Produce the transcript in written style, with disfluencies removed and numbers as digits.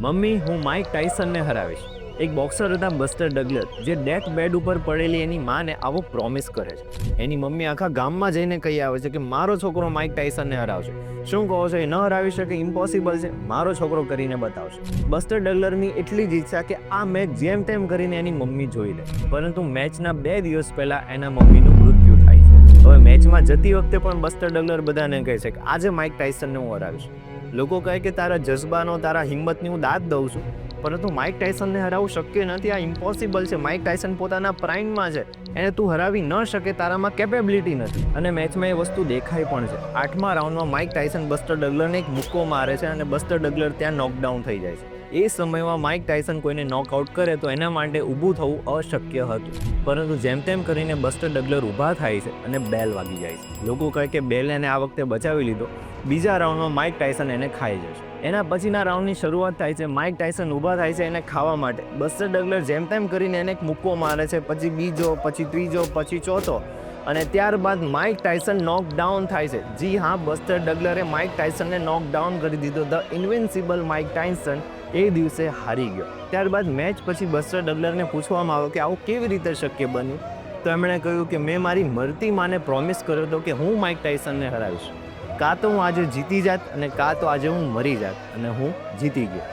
Mummy, હું Mike ટાયસનને હરાવીશ. એક boxer હતા બસ્ટર ડગલર, જે ડેથ બેડ ઉપર પડેલી એની માને આવો પ્રોમિસ કરે છે. એની મમ્મી આખા ગામમાં જઈને કહી આવે છે કે મારો છોકરો માઇક ટાયસનને હરાવશે. શું કહો છો, એ ન હરાવી શકે? ઇમ્પોસિબલ છે, મારો છોકરો કરીને બતાવશે. બસ્ટર ડગલરની એટલી જ ઈચ્છા કે આ મેચ જેમ તેમ કરીને એની મમ્મી જોઈ લે. પરંતુ મેચના 2 દિવસ પહેલા એના મમ્મીનું મૃત્યુ થાય છે. હવે મેચમાં જતી વખતે પણ બસ્ટર ડગલર બધાને કહે છે કે આજે માઇક ટાયસનને હું હરાવીશ. લોકો કહે કે તારા જજ્બાનો, તારા હિંમતની હું દાદ દઉં છું, પરંતુ માઇક ટાયસનને હરાવવું શક્ય નથી. આ ઇમ્પોસિબલ છે. માઇક ટાયસન પોતાના પ્રાઇમમાં છે, એને તું હરાવી ન શકે, તારામાં કેપેબિલિટી નથી. અને મેચમાં એ વસ્તુ દેખાય પણ છે. 8મા રાઉન્ડમાં માઇક ટાયસન બસ્ટર ડગલરને એક મુક્કો મારે છે અને બસ્ટર ડગલર ત્યાં નોકડાઉન થઈ જાય છે. એ સમયમાં માઇક ટાયસન કોઈને નોકઆઉટ કરે તો એના માટે ઊભું થવું અશક્ય હતું. પરંતુ જેમ તેમ કરીને બસ્ટર ડગલર ઊભા થાય છે અને બેલ વાગી જાય છે. લોકો કહે કે બેલ એને આ વખતે બચાવી લીધો. બીજા રાઉન્ડમાં માઇક ટાયસન એને ખાઈ જશે. એના પછીના રાઉન્ડની શરૂઆત થાય છે. માઇક ટાયસન ઊભા થાય છે એને ખાવા માટે. બસ્ટર ડગલર જેમ તેમ કરીને એને એક મુક્કો મારે છે, પછી બીજો, પછી ત્રીજો, પછી ચોથો, અને ત્યારબાદ માઇક ટાયસન નોકડાઉન થાય છે. જી હા, બસ્ટર ડગલરે માઇક ટાયસનને નોકડાઉન કરી દીધો. ધ ઇન્વિન્સિબલ માઇક ટાયસન એ દિવસે હારી ગયો. ત્યારબાદ મેચ પછી બસ્ટર ડગલરને પૂછવામાં આવ્યો કે આવું કેવી રીતે શક્ય બન્યું? તો એમણે કહ્યું કે મેં મારી મરતી માને પ્રોમિસ કર્યો હતો કે હું માઇક ટાયસનને હરાવીશ. કાં તો હું આજે જીતી જાત અને કાં તો આજે હું મરી જાત, અને હું જીતી ગયો.